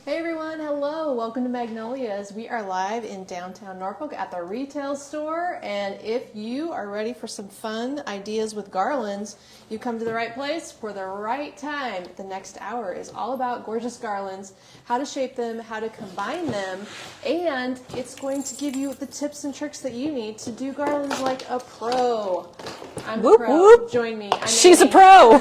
Hey everyone, hello, welcome to Magnolias. We are live in downtown Norfolk at the retail store, and if you are ready for some fun ideas with garlands, you come to the right place for the right time. The next hour is all about gorgeous garlands, how to shape them, how to combine them, and it's going to give you the tips and tricks that you need to do garlands like a pro. I'm Whoop, a pro. whoop. Join me. She's a pro.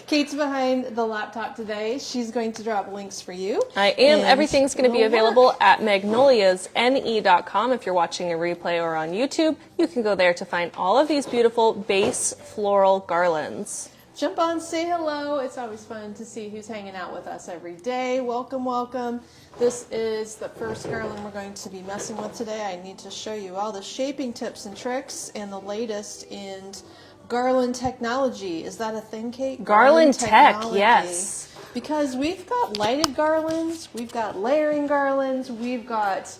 Kate's behind the laptop today. She's going to drop links for you. I am. And Everything's going to be available at magnoliasne.com. If you're watching a replay or on YouTube, you can go there to find all of these beautiful base floral garlands. Jump on, say hello. It's always fun to see who's hanging out with us every day. Welcome, welcome. This is the first garland we're going to be messing with today. I need to show you all the shaping tips and tricks and the latest in garland technology. Is that a thing, Kate? Garland tech, yes. Because we've got lighted garlands, we've got layering garlands, we've got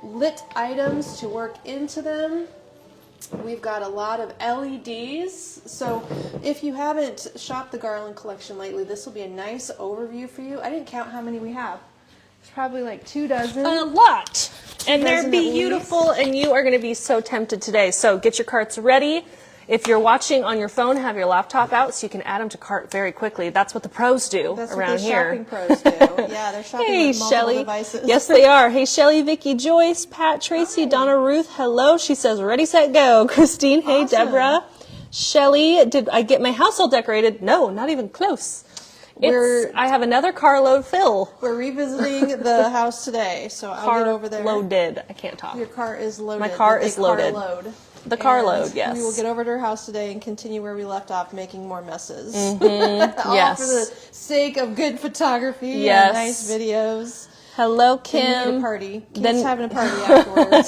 lit items to work into them. We've got a lot of LEDs, so if you haven't shopped the garland collection lately, this will be a nice overview for you. I didn't count how many we have. It's probably like 24. A lot. And they're beautiful, and you are going to be so tempted today. So get your carts ready. If you're watching on your phone, have your laptop out so you can add them to cart very quickly. That's what the pros do around here. That's what the shopping pros do. Yeah, they're shopping with multiple devices. Yes, they are. Hey, Shelly, Vicky, Joyce, Pat, Tracy, Donna, Ruth, hello. She says, ready, set, go. Christine, hey, Awesome. Deborah. Shelly, did I get my house all decorated? No, not even close. I have another carload fill. We're revisiting the house today, so I'll get over there. Loaded. I can't talk. Your car is loaded. My car is loaded. Carload. The carload, yes. We will get over to her house today and continue where we left off, making more messes. Mm-hmm. All for the sake of good photography and nice videos. Hello, Kim. And a party. Kate's having a party afterwards.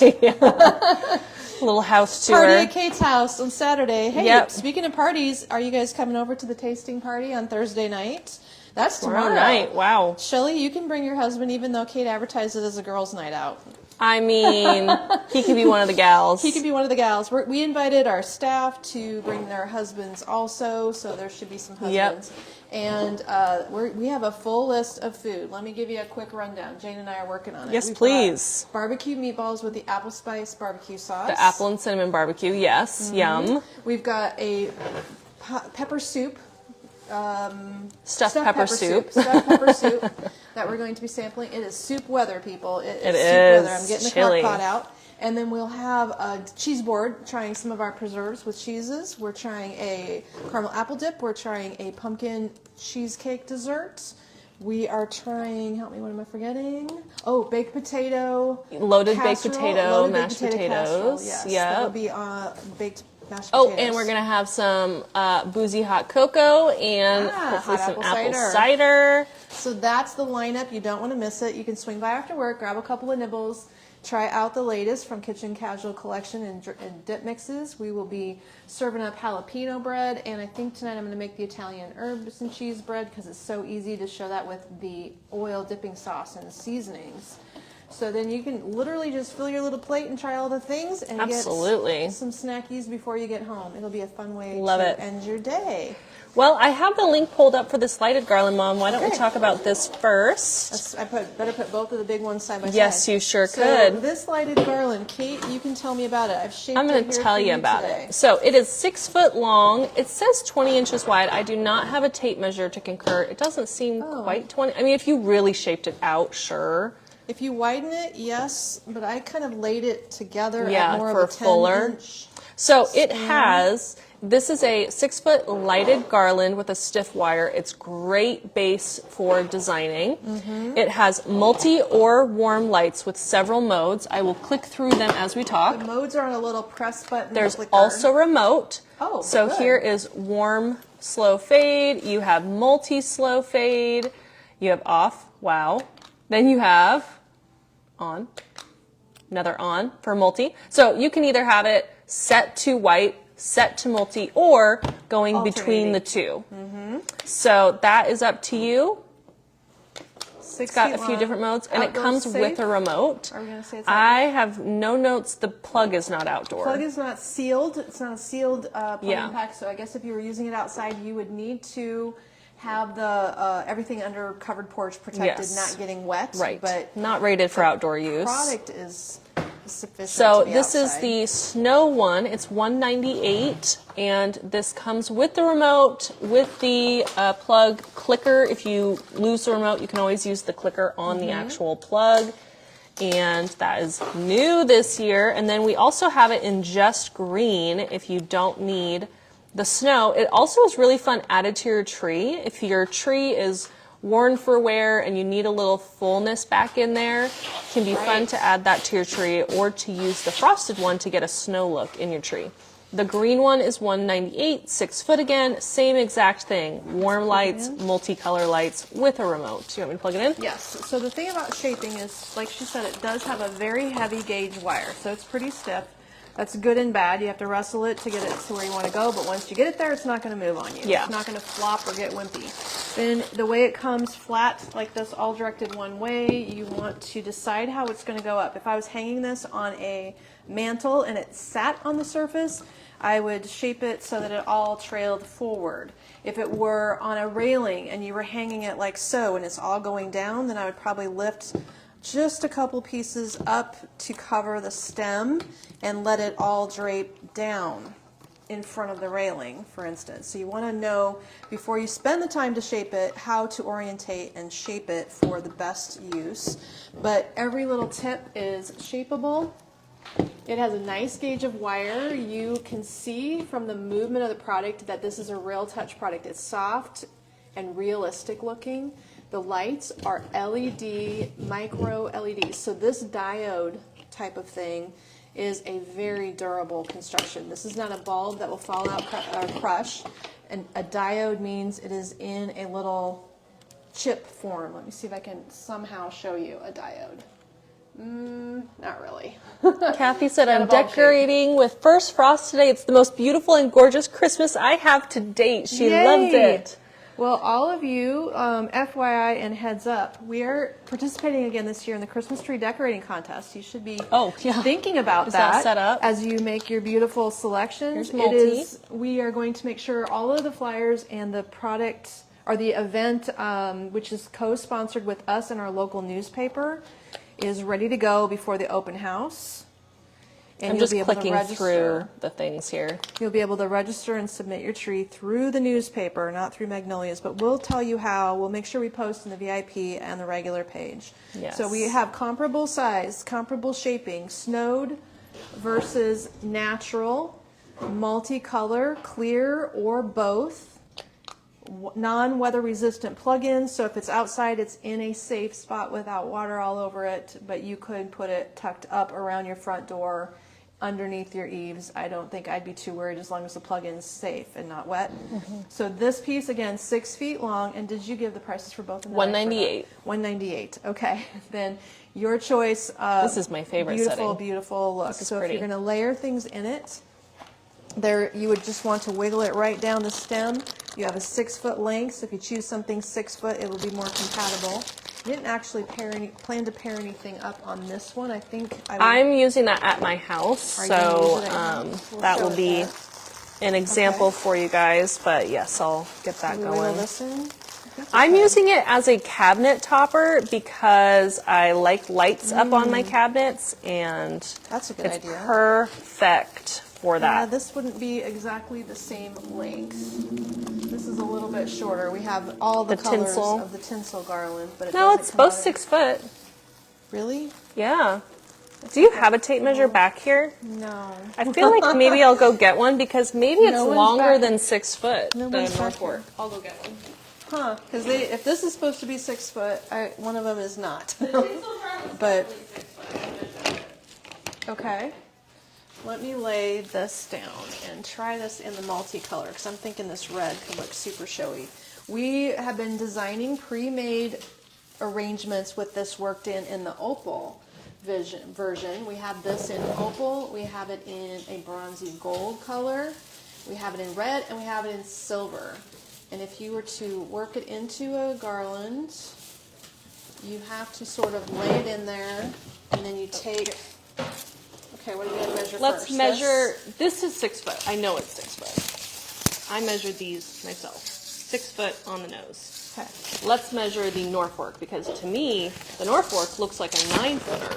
Little house tour. Party at Kate's house on Saturday. Hey, speaking of parties, are you guys coming over to the tasting party on Thursday night? That's tomorrow night. Wow. Shelly, you can bring your husband, even though Kate advertised it as a girls' night out. I mean, he could be one of the gals. He could be one of the gals. We invited our staff to bring their husbands also, so there should be some husbands. And we have a full list of food. Let me give you a quick rundown. Jane and I are working on it. Yes, please. Barbecue meatballs with the apple spice barbecue sauce. The apple and cinnamon barbecue, yes. Mm-hmm. Yum. We've got a pepper soup. Stuffed pepper soup. Stuffed pepper soup that we're going to be sampling. It is soup weather, people. It is soup weather. I'm getting the crock pot out. And then we'll have a cheese board, trying some of our preserves with cheeses. We're trying a caramel apple dip. We're trying a pumpkin cheesecake dessert. We are trying, help me, what am I forgetting? Oh, baked potato. Loaded casserole, baked potato, mashed potatoes. Yes, yep. That'll be baked mashed potatoes. And we're going to have some boozy hot cocoa and hopefully some apple cider. So that's the lineup. You don't want to miss it. You can swing by after work, grab a couple of nibbles, try out the latest from Kitchen Casual Collection and dip mixes. We will be serving up jalapeno bread, and I think tonight I'm going to make the Italian herbs and cheese bread because it's so easy to show that with the oil dipping sauce and the seasonings. So then you can literally just fill your little plate and try all the things and get some snackies before you get home. It'll be a fun way to end your day. Well, I have the link pulled up for this lighted garland, Mom. Why don't we talk about this first? I better put both of the big ones side by side. Yes, you sure could. So this lighted garland, Kate, you can tell me about it. I've shaped I'm going to tell you about it. So it is 6 foot long. It says 20 inches wide. I do not have a tape measure to concur. It doesn't seem quite 20. I mean, if you really shaped it out, sure. If you widen it, yes, but I kind of laid it together at more of a 10 inch. So it has, this is a 6 foot lighted garland with a stiff wire. It's great base for designing. Mm-hmm. It has multi or warm lights with several modes. I will click through them as we talk. The modes are on a little press button. There's also remote. Oh, so good. Here is warm, slow fade. You have multi slow fade. You have off. Wow. Then you have on, another on for multi. So you can either have it set to white, set to multi, or going between the two. Mm-hmm. So that is up to you. It's got a few different modes, and it comes with a remote. Are we going to say it's I have no notes. The plug is not outdoor. The plug is not sealed. It's not a sealed plug pack, so I guess if you were using it outside, you would need to have the everything under covered porch protected, Yes. not getting wet. Right. But Not rated for outdoor use. product is sufficient. So to be this outside. is the snow one. It's $198, and this comes with the remote, with the plug clicker. If you lose the remote, you can always use the clicker on the actual plug. And that is new this year. And then we also have it in just green if you don't need the snow. It also is really fun added to your tree. If your tree is worn for wear and you need a little fullness back in there, it can be fun to add that to your tree, or to use the frosted one to get a snow look in your tree. The green one is $198, 6 foot again, same exact thing. Warm lights, multicolor lights with a remote. Do you want me to plug it in? Yes. So the thing about shaping is, like she said, it does have a very heavy gauge wire, so it's pretty stiff. That's good and bad. You have to wrestle it to get it to where you want to go, but once you get it there, it's not going to move on you. Yeah. It's not going to flop or get wimpy. Then the way it comes flat like this, all directed one way, you want to decide how it's going to go up. If I was hanging this on a mantle and it sat on the surface, I would shape it so that it all trailed forward. If it were on a railing and you were hanging it like so and it's all going down, then I would probably lift just a couple pieces up to cover the stem and let it all drape down in front of the railing, for instance. So you want to know, before you spend the time to shape it, how to orientate and shape it for the best use. But every little tip is shapeable. It has a nice gauge of wire. You can see from the movement of the product that this is a real touch product. It's soft and realistic looking. The lights are LED, micro LEDs. So this diode type of thing is a very durable construction. This is not a bulb that will fall out or crush. And a diode means it is in a little chip form. Let me see if I can somehow show you a diode. Not really. Kathy said, I'm a bulb decorating with first frost today. It's the most beautiful and gorgeous Christmas I have to date. She Yay! loved it. Well, all of you, FYI and heads up, we are participating again this year in the Christmas tree decorating contest. You should be thinking about that set up? as you make your beautiful selections. Here's multi. We are going to make sure all of the flyers and the product, or the event, which is co-sponsored with us and our local newspaper, is ready to go before the open house. And I'm you'll just be able to clicking register. through the things here. You'll be able to register and submit your tree through the newspaper, not through Magnolias, but we'll tell you how. We'll make sure we post in the VIP and the regular page. Yes. So we have comparable size, comparable shaping, snowed versus natural, multicolor, clear, or both. Non-weather resistant plug-ins, so if it's outside, it's in a safe spot without water all over it, but you could put it tucked up around your front door, underneath your eaves. I don't think I'd be too worried as long as the plug-in's safe and not wet. So this piece, again, 6 feet long, and did you give the prices for both of them? $198. $198, okay. Then your choice. This is my favorite beautiful, setting. beautiful look. This is so pretty. if you're going to layer things in it, there, you would just want to wiggle it right down the stem. You have a 6 foot length, so if you choose something 6 foot, it will be more compatible. I didn't actually plan to pair anything up on this one. I think I'm using that at my house, Are you gonna so use it at your house? We'll that show will it be there. an example for you guys. But yes, I'll get that Can we wiggle going. this in? I'm using it as a cabinet topper because I like lights up on my cabinets, and That's a good it's idea. perfect for Yeah, that. this wouldn't be exactly the same length. This is a little bit shorter. We have all the, The colors tinsel. of the tinsel garland, but it No, doesn't it's come both out in- 6 foot. Really? Yeah. Do you have a tape measure back here? No. I feel like maybe I'll go get one because maybe it's No one's longer back. than 6 foot. The one's back Northport. here. I'll go get one. Huh? Because if this is supposed to be 6 foot, one of them is not. But okay. Let me lay this down and try this in the multicolor because I'm thinking this red could look super showy. We have been designing pre-made arrangements with this worked in the opal version. We have this in opal, we have it in a bronzy gold color, we have it in red, and we have it in silver. And if you were to work it into a garland, you have to sort of lay it in there, and then you take... Okay, what are you going to measure Let's first? measure. This is 6 foot. I know it's 6 foot. I measured these myself. 6 foot on the nose. Okay. Let's measure the Norfolk, because to me, the Norfolk looks like a 9-footer.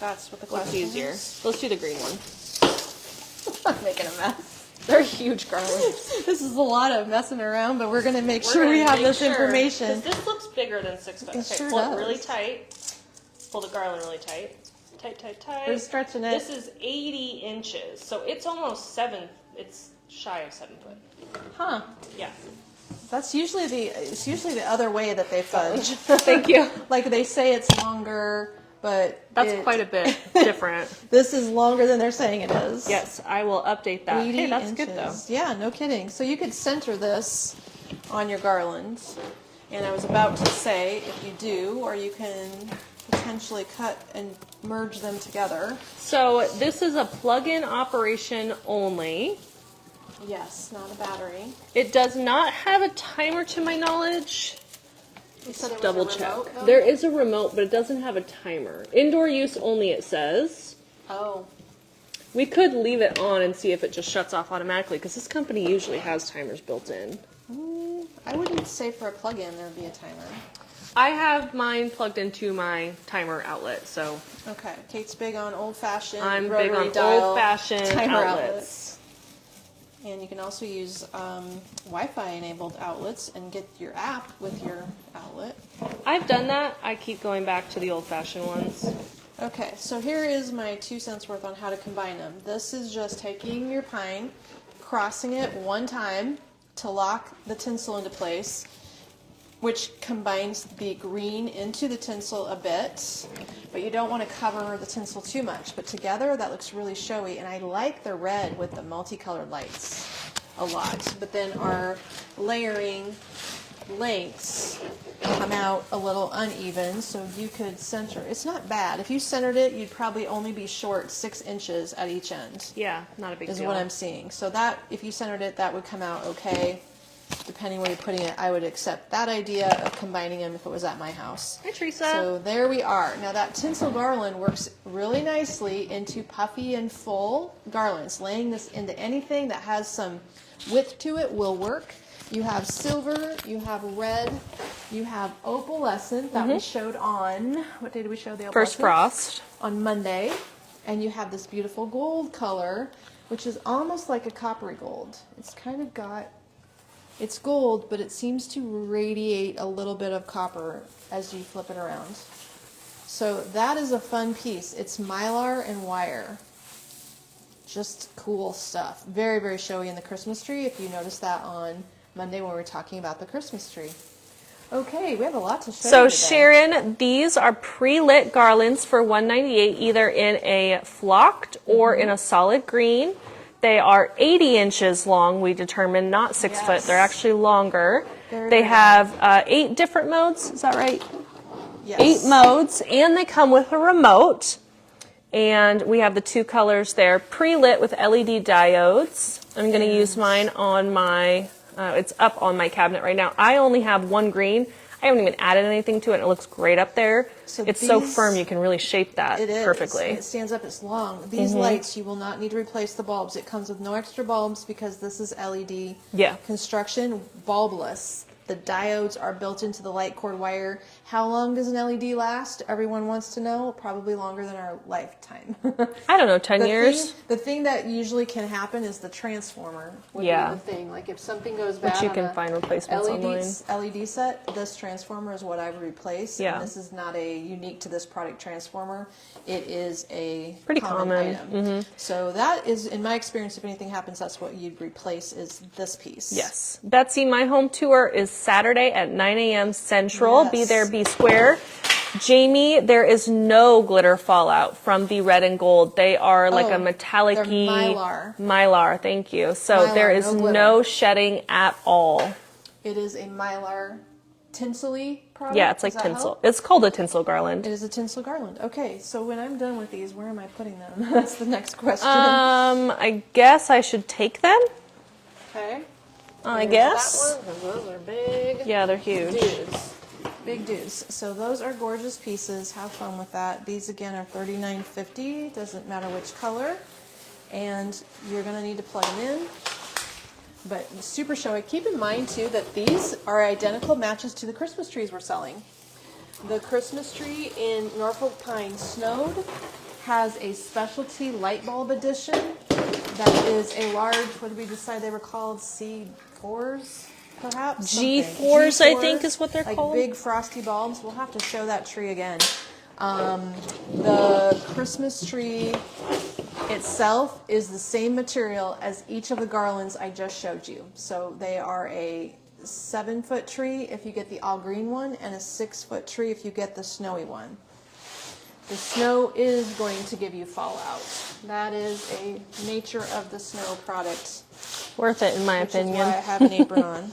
That's what the Looks question easier. is. Let's do the green one. I'm making a mess. They're huge garlands. This is a lot of messing around, but we're going to make sure we have this information. Because this looks bigger than 6 foot. It Okay, sure pull does. it really tight. Pull the garland really tight. Tight, tight, tight. We're stretching it. This is 80 inches, so it's almost 7. It's shy of 7 foot. Huh. Yeah. It's usually the other way that they fudge. Thank you. Like they say it's longer, but That's quite a bit different. This is longer than they're saying it is. Yes, I will update that. 80 Hey, that's inches. good though. Yeah, no kidding. So you could center this on your garland. And I was about to say, if you do, or you can potentially cut and merge them together. So this is a plug-in operation only. Yes, not a battery. It does not have a timer to my knowledge. You said there was a Double remote, check. though? There is a remote, but it doesn't have a timer. Indoor use only, it says. Oh, We could leave it on and see if it just shuts off automatically, because this company usually has timers built in. I wouldn't say for a plug-in there would be a timer. I have mine plugged into my timer outlet, so Okay, Kate's big on old-fashioned I'm big rotary on dial old-fashioned timer outlets. And you can also use Wi-Fi enabled outlets and get your app with your outlet. I've done that. I keep going back to the old-fashioned ones. Okay, so here is my 2 cents worth on how to combine them. This is just taking your pine, crossing it one time to lock the tinsel into place, which combines the green into the tinsel a bit, but you don't want to cover the tinsel too much. But together that looks really showy, and I like the red with the multicolored lights a lot. But then our layering lengths come out a little uneven, so you could center. It's not bad. If you centered it, you'd probably only be short 6 inches at each end. Yeah, not a big Is deal. what I'm seeing. So that, if you centered it, that would come out okay. Depending where you're putting it, I would accept that idea of combining them if it was at my house. Hi, Teresa. So there we are. Now that tinsel garland works really nicely into puffy and full garlands. Laying this into anything that has some width to it will work. You have silver, you have red, you have opalescent that we showed on, what day did we show the opalescent? First frost. On Monday. And you have this beautiful gold color, which is almost like a coppery gold. It's kind of got, it's gold, but it seems to radiate a little bit of copper as you flip it around. So that is a fun piece. It's mylar and wire. Just cool stuff. Very, very showy in the Christmas tree, if you noticed that on Monday when we were talking about the Christmas tree. Okay, we have a lot to show So you today. Sharon, these are pre-lit garlands for $198, either in a flocked or in a solid green. They are 80 inches long, we determined, not 6 Yes. foot. They're actually longer. Very, They very have 8 different modes, is that right? Yes. 8 modes, and they come with a remote. And we have the 2 colors there, pre-lit with LED diodes. I'm going to use mine on my, it's up on my cabinet right now. I only have 1 green. I haven't even added anything to it, and it looks great up there. So it's so these- firm, you can really shape that It is. perfectly. And it stands up, it's long. These lights, you will not need to replace the bulbs. It comes with no extra bulbs because this is LED Yeah. construction, bulbless. The diodes are built into the light cord wire. How long does an LED last? Everyone wants to know. Probably longer than our lifetime. I don't know, 10 years? The thing that usually can happen is the transformer would Yeah. be the thing. Like if something goes bad Which you on can a find replacements online. LED set, this transformer is what I would replace. Yeah. And this is not a unique to this product transformer. It is a Pretty common common. item. So that is, in my experience, if anything happens, that's what you'd replace is this piece. Yes. Betsy, my home tour is Saturday at 9 a.m. Central. Be Yes. there, be square. Jamie, there is no glitter fallout from the red and gold. They are like a metallic-y. they're Mylar. Mylar, thank you. So Mylar, there is no glitter. no shedding at all. It is a mylar tinsel-y product. Yeah, it's like Does that tinsel. help? It's called a tinsel garland. It is a tinsel garland. Okay, so when I'm done with these, where am I putting them? That's the next question. I guess I should take them. Okay. I There's guess. that one, 'cause those are big Yeah, they're huge. dudes. Big dudes. So those are gorgeous pieces. Have fun with that. These again are $39.50. Doesn't matter which color. And you're going to need to plug them in. but super showy. Keep in mind too that these are identical matches to the Christmas trees we're selling. The Christmas tree in Norfolk Pine Snowed has a specialty light bulb edition that is a large, what did we decide they were called? C4s, perhaps? G4s, I think is what they're like called. big frosty bulbs. We'll have to show that tree again. The Christmas tree itself is the same material as each of the garlands I just showed you. So they are a 7-foot tree if you get the all green one, and a 6-foot tree if you get the snowy one. The snow is going to give you fallout. That is a nature of the snow product. Worth it, in my which opinion. Is why I have an apron on.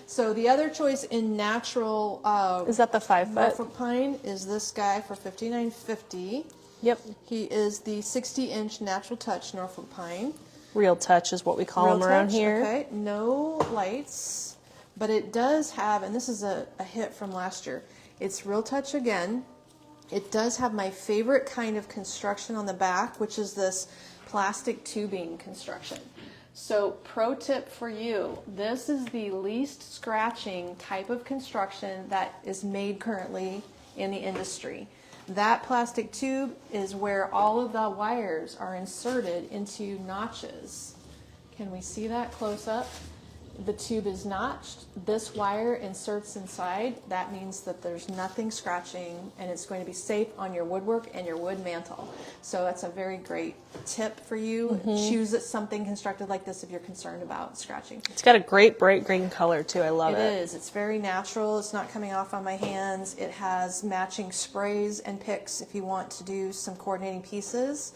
So the other choice in natural Is that the 5-foot? Norfolk pine is this guy for $59.50. Yep. He is the 60-inch natural touch Norfolk pine. Real touch is what we call Real them around touch, here. Okay, no lights, but it does have, and this is a hit from last year, it's real touch again. It does have my favorite kind of construction on the back, which is this plastic tubing construction. So pro tip for you, this is the least scratching type of construction that is made currently in the industry. That plastic tube is where all of the wires are inserted into notches. Can we see that close up? The tube is notched. This wire inserts inside. That means that there's nothing scratching, and it's going to be safe on your woodwork and your wood mantle. So that's a very great tip for you. Choose something constructed like this if you're concerned about scratching. It's got a great bright green color too. I love it. It is. It's very natural. It's not coming off on my hands. It has matching sprays and picks if you want to do some coordinating pieces.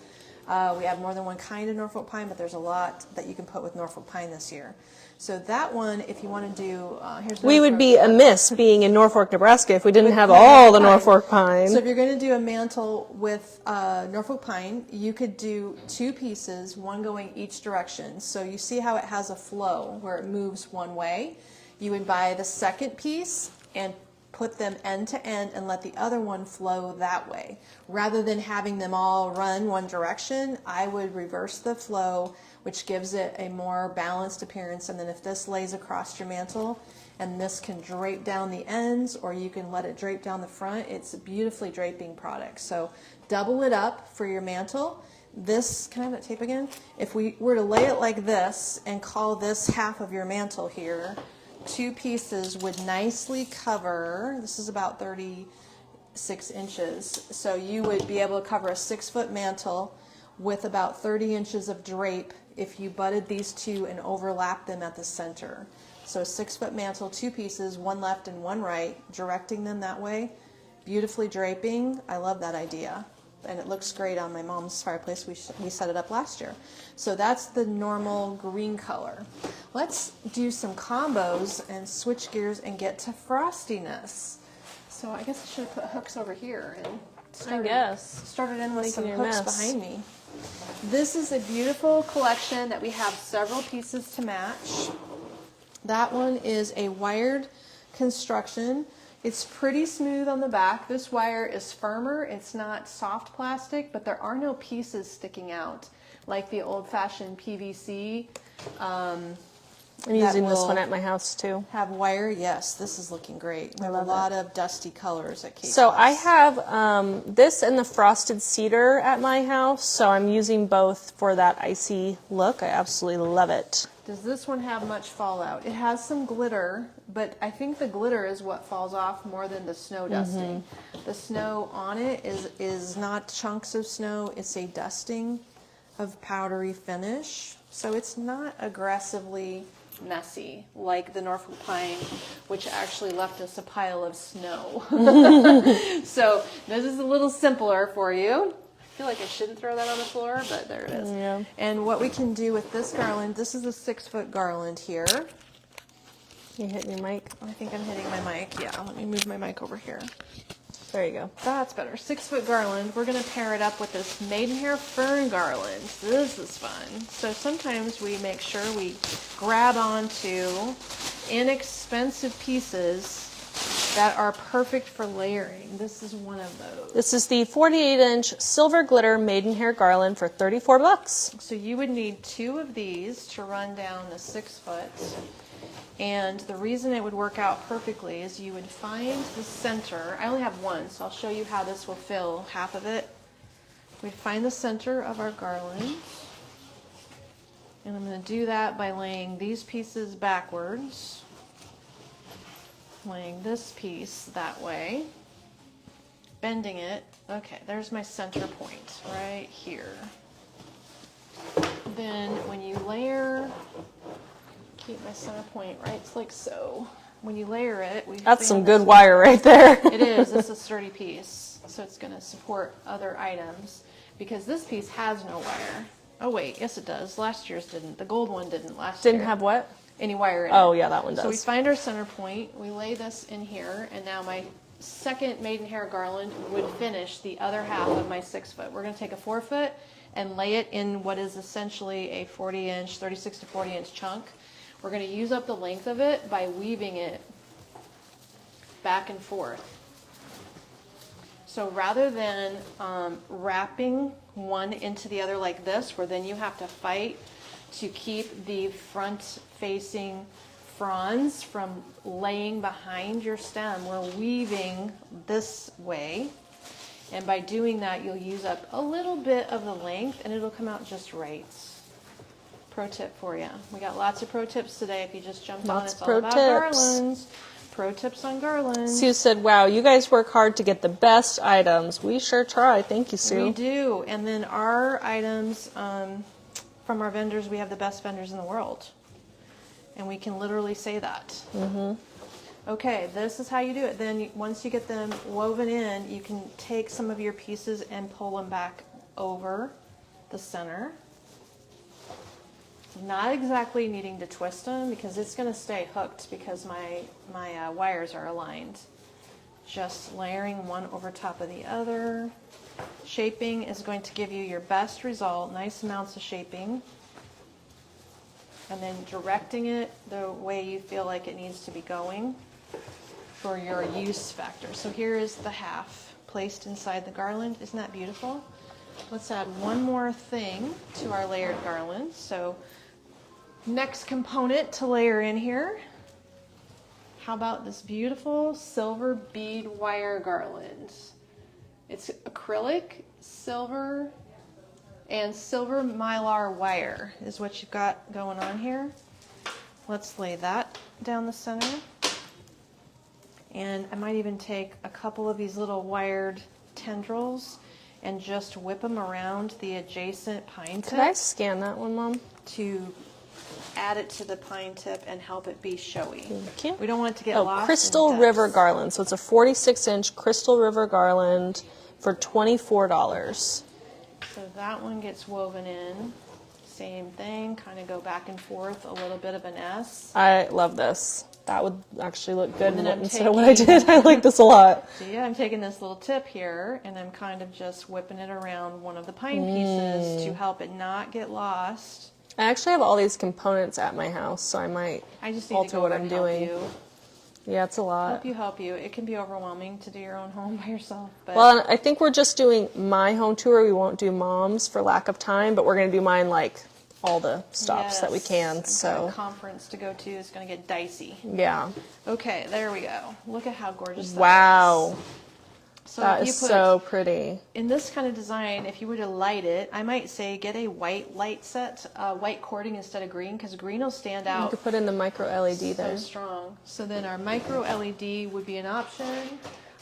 We have more than one kind of Norfolk pine, but there's a lot that you can put with Norfolk pine this year. So that one, if you want to do, here's We would be Norfolk. amiss being in Norfolk, Nebraska if we didn't have all the Norfolk pine. So if you're going to do a mantle with Norfolk pine, you could do 2 pieces, one going each direction. So you see how it has a flow where it moves one way. You would buy the second piece and put them end to end and let the other one flow that way. Rather than having them all run one direction, I would reverse the flow, which gives it a more balanced appearance. And then if this lays across your mantle and this can drape down the ends, or you can let it drape down the front, it's a beautifully draping product. So double it up for your mantle. This, can I have that tape again? If we were to lay it like this and call this half of your mantle here, 2 pieces would nicely cover, this is about 36 inches, so you would be able to cover a 6-foot mantle with about 30 inches of drape if you butted these 2 and overlapped them at the center. So a 6-foot mantle, 2 pieces, one left and one right, directing them that way, beautifully draping. I love that idea. And it looks great on my mom's fireplace. We set it up last year. So that's the normal green color. Let's do some combos and switch gears and get to frostiness. So I guess I should have put hooks over here and started in with some hooks behind me. This is a beautiful collection that we have several pieces to match. That one is a wired construction. It's pretty smooth on the back. This wire is firmer. It's not soft plastic, but there are no pieces sticking out like the old-fashioned PVC. I'm using this one at my house too. Have wire? Yes, this is looking great. We have a lot of dusty colors at Kate So Moss. I have this and the frosted cedar at my house, so I'm using both for that icy look. I absolutely love it. Does this one have much fallout? It has some glitter, but I think the glitter is what falls off more than the snow dusting. The snow on it is not chunks of snow, it's a dusting of powdery finish. So it's not aggressively messy like the Norfolk pine, which actually left us a pile of snow. So this is a little simpler for you. I feel like I shouldn't throw that on the floor, but there it is. Yeah. And what we can do with this garland, this is a 6-foot garland here. You hit your mic? I think I'm hitting my mic. Yeah, let me move my mic over here. There you go. That's better. 6-foot garland. We're going to pair it up with this maidenhair fern garland. This is fun. So sometimes we make sure we grab onto inexpensive pieces that are perfect for layering. This is one of those. This is the 48-inch silver glitter maidenhair garland for $34. So you would need 2 of these to run down the 6 foot. And the reason it would work out perfectly is you would find the center. I only have one, so I'll show you how this will fill half of it. We'd find the center of our garland. And I'm going to do that by laying these pieces backwards. Laying this piece that way. Bending it. Okay, there's my center point right here. Then when you layer, keep my center point right like so. When you layer it, that's some good wire right there. It is. It's a sturdy piece, so it's going to support other items because this piece has no wire. Oh wait, yes it does. Last year's didn't. The gold one didn't last year. Didn't have what? Any wire in Oh it. yeah, that one does. So we find our center point, we lay this in here, and now my second maidenhair garland would finish the other half of my 6 foot. We're going to take a 4 foot and lay it in what is essentially a 40-inch, 36 to 40-inch chunk. We're going to use up the length of it by weaving it back and forth. So rather than wrapping one into the other like this, where then you have to fight to keep the front-facing fronds from laying behind your stem, we're weaving this way. And by doing that, you'll use up a little bit of the length and it'll come out just right. Pro tip for you. We got lots of pro tips today. If you just jumped on, it's all about garlands. Pro tips on garlands. Sue said, wow, you guys work hard to get the best items. We sure try. Thank you, Sue. We do. And then our items from our vendors, we have the best vendors in the world. And we can literally say that. Mm-hmm. Okay, this is how you do it. Then once you get them woven in, you can take some of your pieces and pull them back over the center. Not exactly needing to twist them because it's going to stay hooked because my wires are aligned. Just layering one over top of the other. Shaping is going to give you your best result, nice amounts of shaping. And then directing it the way you feel like it needs to be going for your use factor. So here is the half placed inside the garland. Isn't that beautiful? Let's add one more thing to our layered garland. So next component to layer in here. How about this beautiful silver bead wire garland? It's acrylic, silver, and silver mylar wire is what you've got going on here. Let's lay that down the center. And I might even take a couple of these little wired tendrils and just whip them around the adjacent pine tip. Could I scan that one, Mom? To add it to the pine tip and help it be showy. Thank you. We don't want it to get lost. Crystal River garland. So it's a 46-inch Crystal River garland for $24. So that one gets woven in. Same thing, kind of go back and forth, a little bit of an S. I love this. That would actually look good instead of what I did. I like this a lot. So yeah, I'm taking this little tip here and I'm kind of just whipping it around one of the pine pieces to help it not get lost. I actually have all these components at my house, so I might alter what I'm doing. Yeah, it's a lot. Help you. It can be overwhelming to do your own home by yourself. But well, I think we're just doing my home tour. We won't do Mom's for lack of time, but we're going to do mine like all the stops that we can. So a conference to go to is going to get dicey. Yeah. Okay, there we go. Look at how gorgeous that is. Wow. So that is so pretty. In this kind of design, if you were to light it, I might say get a white light set, white cording instead of green, because green will stand out. You could put in the micro LED there. So strong. So then our micro LED would be an option.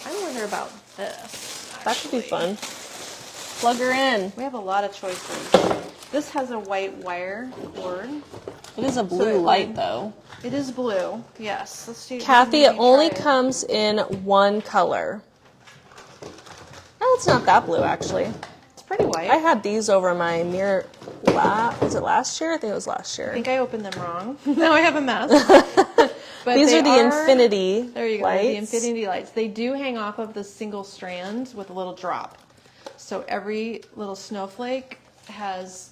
I wonder about this. Actually. That could be fun. Plug her in. We have a lot of choices. This has a white wire cord. It is a blue light, though. It is blue. Yes. Let's see. Kathy, it only comes in one color. Oh, it's not that blue, actually. It's pretty white. I had these over my mirror. Was it last year? I think it was last year. I think I opened them wrong. Now I have a mess. But these are the infinity There you go. lights. The infinity lights. They do hang off of the single strand with a little drop. So every little snowflake has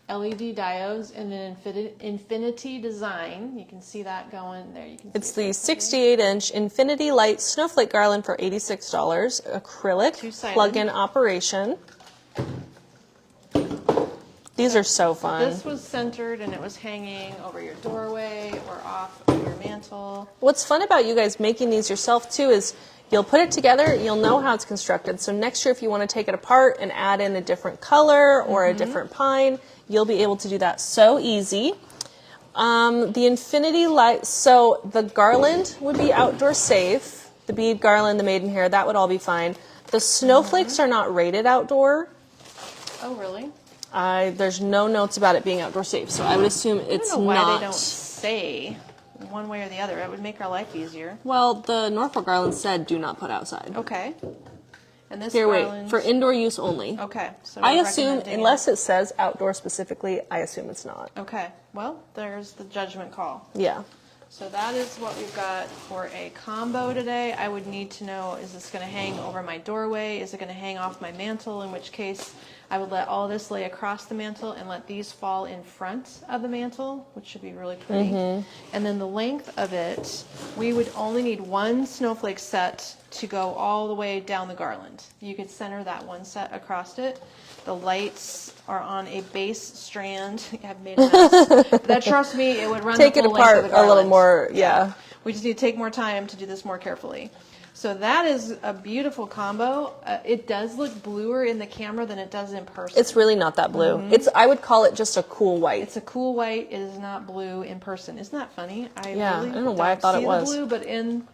LED diodes and an infinity design. You can see that going there. You can. It's the 68-inch Infinity Light Snowflake Garland for $86. Acrylic, Two-sided. plug-in operation. These are so fun. This was centered and it was hanging over your doorway or off of your mantle. What's fun about you guys making these yourself too is you'll put it together, you'll know how it's constructed. So next year if you want to take it apart and add in a different color or a different pine, you'll be able to do that so easy. The Infinity Light, so the garland would be outdoor safe. The bead garland, the maidenhair, that would all be fine. The snowflakes are not rated outdoor. Oh, really? There's no notes about it being outdoor safe, so I would assume it's I don't know why not. they don't say one way or the other. It would make our life easier. Well, the Norfolk garland said do not put outside. Okay. And this Here, garland... wait, for indoor use only. Okay. So I we're assume, recommending unless it says outdoor specifically, I assume it's not. Okay. Well, there's the judgment call. Yeah. So that is what we've got for a combo today. I would need to know, is this going to hang over my doorway? Is it going to hang off my mantle? In which case, I would let all this lay across the mantle and let these fall in front of the mantle, which should be really pretty. And then the length of it, we would only need one snowflake set to go all the way down the garland. You could center that one set across it. The lights are on a base strand. I've made a mess. That, trust me, it would run Take the it full length of apart the a garland. little more, yeah. We just need to take more time to do this more carefully. So that is a beautiful combo. It does look bluer in the camera than it does in person. It's really not that blue. I would call it just a cool white. It's a cool white. It is not blue in person. Isn't that funny? I don't know why I thought it was. See the blue, but in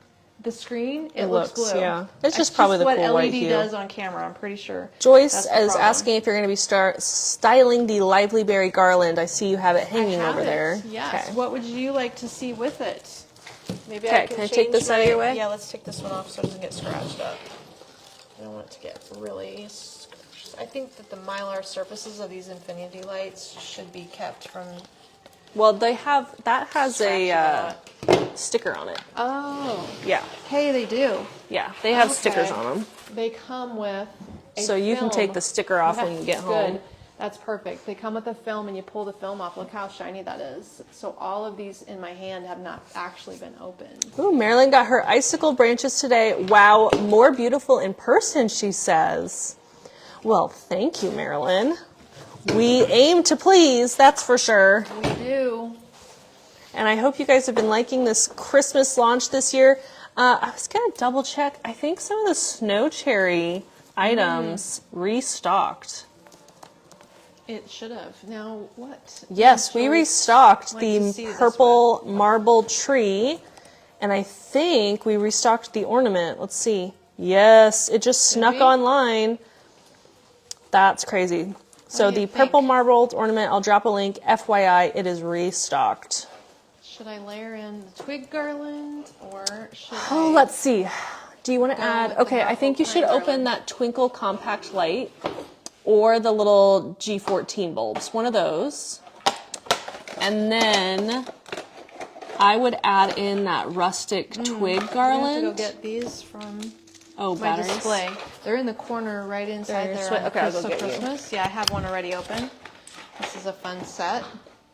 the screen, it looks blue. Yeah. It's just That's probably the what cool LED white hue. does on camera, I'm pretty sure. Joyce That's is the problem. asking if you're going to be styling the Lively Berry garland. I see you have it hanging I have over it. there. Yes. Okay. What would you like to see with it? Maybe Okay, I can I take change this out of your my- way? Yeah, let's take this one off so it doesn't get scratched up. I don't want it to get really... I think that the mylar surfaces of these infinity lights should be kept from... Well, that has Scratching a out. sticker on it. Oh. Yeah. Hey, they do. Yeah, they have Okay. stickers on them. They come with a So you can take film. the sticker off when you get home. Good. That's perfect. They come with a film and you pull the film off. Look how shiny that is. So all of these in my hand have not actually been opened. Ooh, Marilyn got her icicle branches today. Wow, more beautiful in person, she says. Well, thank you, Marilyn. We aim to please, that's for sure. We do. And I hope you guys have been liking this Christmas launch this year. I was going to double check. I think some of the snow cherry items restocked. It should have. Now, what? Yes, we restocked Like to see the this purple marble tree, and I think we restocked the ornament. Let's see. Yes, it just snuck we? online. That's crazy. So do you the purple think? marbled ornament, I'll drop a link. FYI, it is restocked. Should I layer in the twig garland or should Oh, I? let's see. Do you want to Go add? with the Okay, I think you should purple open garland. that twinkle compact light or the little G14 bulbs. One of those. And then I would add in that rustic twig I have to garland. go get these from Oh, my batteries. display. They're in the corner right inside They're there. sweet. On Okay, I'll go get you. Christmas. Yeah, I have one already open. This is a fun set.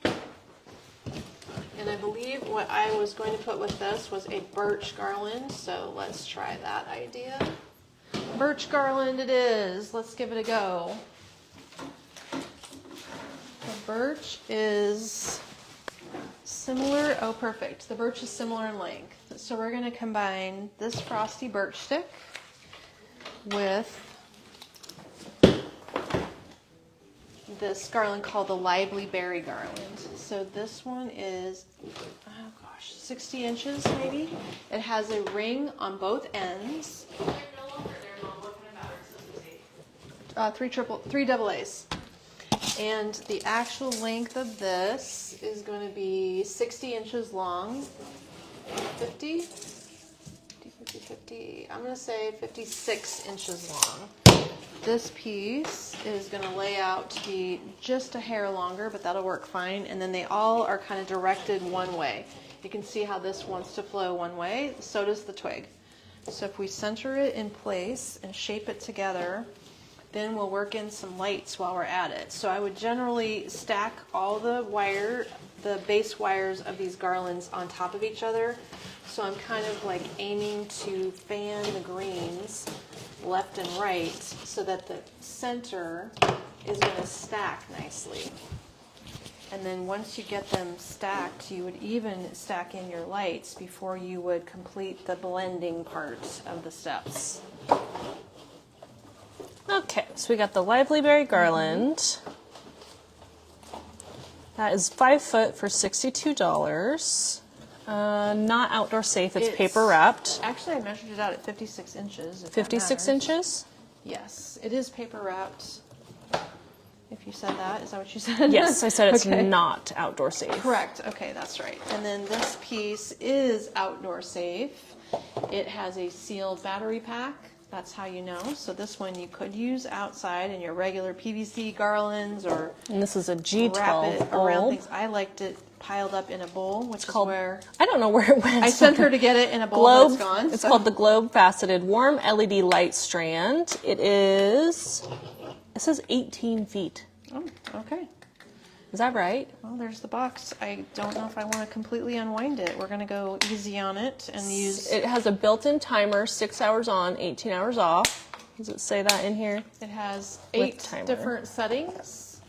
And I believe what I was going to put with this was a birch garland. So let's try that idea. Birch garland it is. Let's give it a go. The birch is similar. Oh, perfect. The birch is similar in length. So we're going to combine this frosty birch stick with this garland called the Lively Berry garland. So this one is, oh gosh, 60 inches maybe. It has a ring on both ends. Three double A's. And the actual length of this is going to be 60 inches long. 50? 50. I'm going to say 56 inches long. This piece is going to lay out to be just a hair longer, but that'll work fine. And then they all are kind of directed one way. You can see how this wants to flow one way. So does the twig. So if we center it in place and shape it together, then we'll work in some lights while we're at it. So I would generally stack all the base wires of these garlands on top of each other. So I'm kind of like aiming to fan the greens left and right so that the center is going to stack nicely. And then once you get them stacked, you would even stack in your lights before you would complete the blending part of the steps. Okay, so we got the Lively Berry garland. That is 5 foot for $62. Not outdoor safe, it's paper wrapped. Actually, I measured it out at 56 inches. 56 inches? Yes, it is paper wrapped. If you said that, is that what you said? Yes, I said it's Okay. not outdoor safe. Correct. Okay, that's right. And then this piece is outdoor safe. It has a sealed battery pack. That's how you know. So this one you could use outside in your regular PVC garlands or And this is a wrap G12 it around bulb. things. I liked it piled up in a bowl, which is Called, where I don't know where it went. I sent her to get it in a bowl, Globe. but it's gone. It's so. called the Globe Faceted Warm LED Light Strand. It says 18 feet. Oh, okay. Is that right? Well, there's the box. I don't know if I want to completely unwind it. We're going to go easy on it and use... It has a built-in timer, 6 hours on, 18 hours off. Does it say that in here? It has With 8 timer. different settings.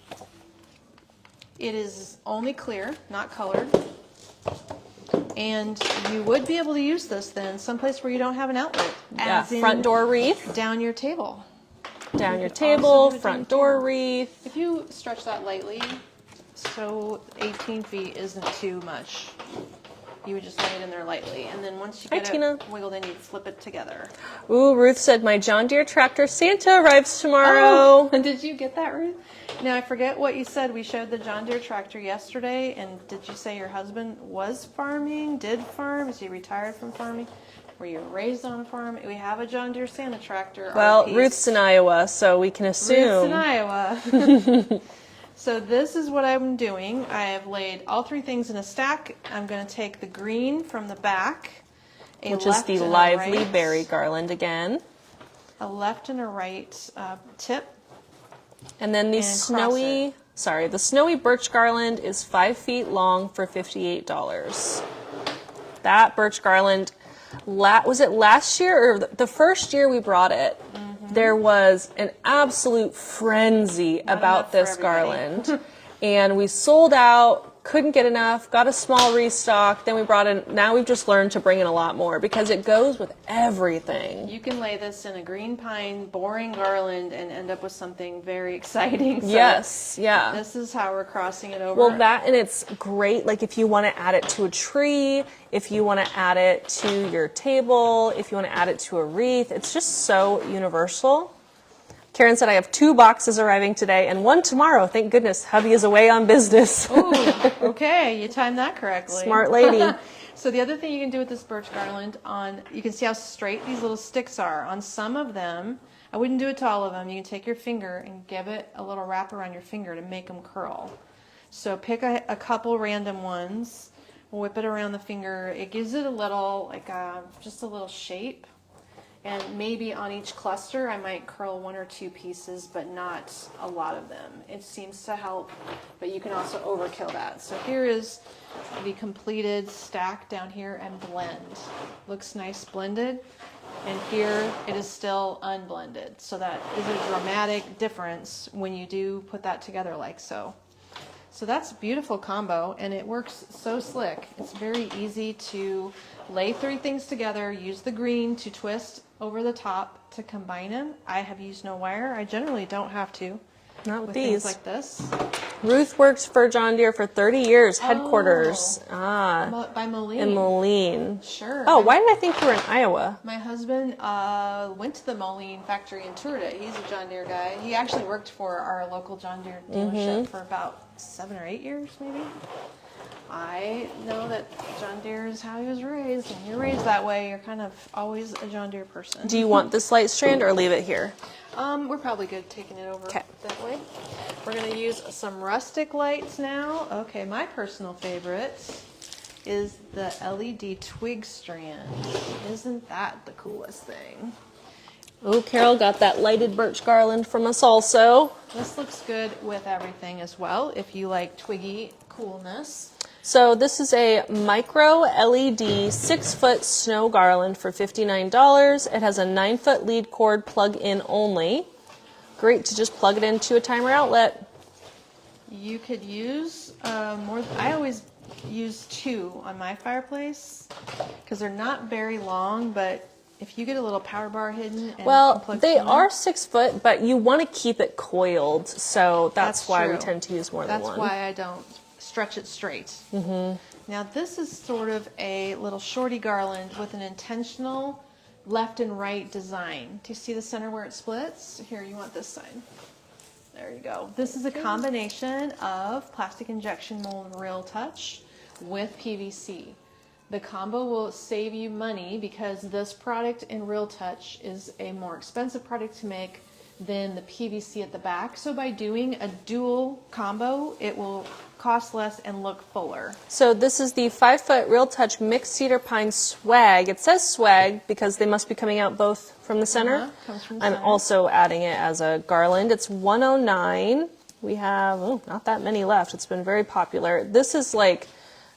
It is only clear, not colored. And you would be able to use this then someplace where you don't have an outlet. Yeah, as in front door wreath. down your table. Down your could table, also do it front down door here. wreath. If you stretch that lightly, so 18 feet isn't too much. You would just lay it in there lightly. And then once you Hi, get Tina. it wiggled in, you flip it together. Ooh, Ruth said my John Deere tractor Santa arrives tomorrow. Oh, did you get that, Ruth? Now, I forget what you said. We showed the John Deere tractor yesterday, and did you say your husband was farming, did farm? Is he retired from farming? Were you raised on a farm? We have a John Deere Santa tractor. Well, piece. Ruth's in Iowa, so we can assume. Ruth's in Iowa. So this is what I'm doing. I have laid all 3 things in a stack. I'm going to take the green from the back, Which is the Lively Berry garland again. a left and a right tip. And then the And the snowy birch garland is 5 feet long for $58. That birch garland, was it last year or the first year we brought it? There was an absolute frenzy about enough for this everybody. garland. And we sold out, couldn't get enough, got a small restock, then we brought in, now we've just learned to bring in a lot more because it goes with everything. You can lay this in a green pine boring garland and end up with something very exciting. So Yes, yeah. This is how we're crossing it over. Well, that, and it's great, like if you want to add it to a tree, if you want to add it to your table, if you want to add it to a wreath, it's just so universal. Karen said, I have 2 boxes arriving today and 1 tomorrow. Thank goodness, hubby is away on business. Ooh, okay, you timed that correctly. Smart lady. So the other thing you can do with this birch garland, you can see how straight these little sticks are. On some of them, I wouldn't do it to all of them. You can take your finger and give it a little wrap around your finger to make them curl. So pick a couple random ones, whip it around the finger. It gives it a little, just a little shape. And maybe on each cluster, I might curl 1 or 2 pieces, but not a lot of them. It seems to help, but you can also overkill that. So here is the completed stack down here and blend. Looks nice blended. And here it is still unblended. So that is a dramatic difference when you do put that together like so. So that's a beautiful combo, and it works so slick. It's very easy to lay 3 things together, use the green to twist over the top to combine them. I have used no wire. I generally don't have to. Not with things these. like this. Ruth works for John Deere for 30 years, headquarters. By Moline. In Moline. Sure. Oh, why did I think you were in Iowa? My husband went to the Moline factory and toured it. He's a John Deere guy. He actually worked for our local John Deere dealership for about 7 or 8 years, maybe. I know that John Deere is how he was raised, and you're raised that way. You're kind of always a John Deere person. Do you want this light strand or leave it here? We're probably good taking it over 'Kay. that way. We're going to use some rustic lights now. Okay, my personal favorite is the LED twig strand. Isn't that the coolest thing? Oh, Carol got that lighted birch garland from us also. This looks good with everything as well, if you like twiggy coolness. So this is a micro LED 6-foot snow garland for $59. It has a 9-foot lead cord plug-in only. Great to just plug it into a timer outlet. You could use more. I always use 2 on my fireplace because they're not very long, but if you get a little power bar hidden and Well, plug they some in, are 6 foot, but you want to keep it coiled, so that's why we true. tend to use more than one. That's why I don't stretch it straight. Now this is sort of a little shorty garland with an intentional left and right design. Do you see the center where it splits? Here, you want this side. There you go. This is a combination of plastic injection mold Real Touch with PVC. The combo will save you money because this product in Real Touch is a more expensive product to make than the PVC at the back. So by doing a dual combo, it will cost less and look fuller. So this is the 5-foot Real Touch mixed cedar pine swag. It says swag because they must be coming out both from the center. Comes from the I'm center. also adding it as a garland. It's $109. We have not that many left. It's been very popular. This is like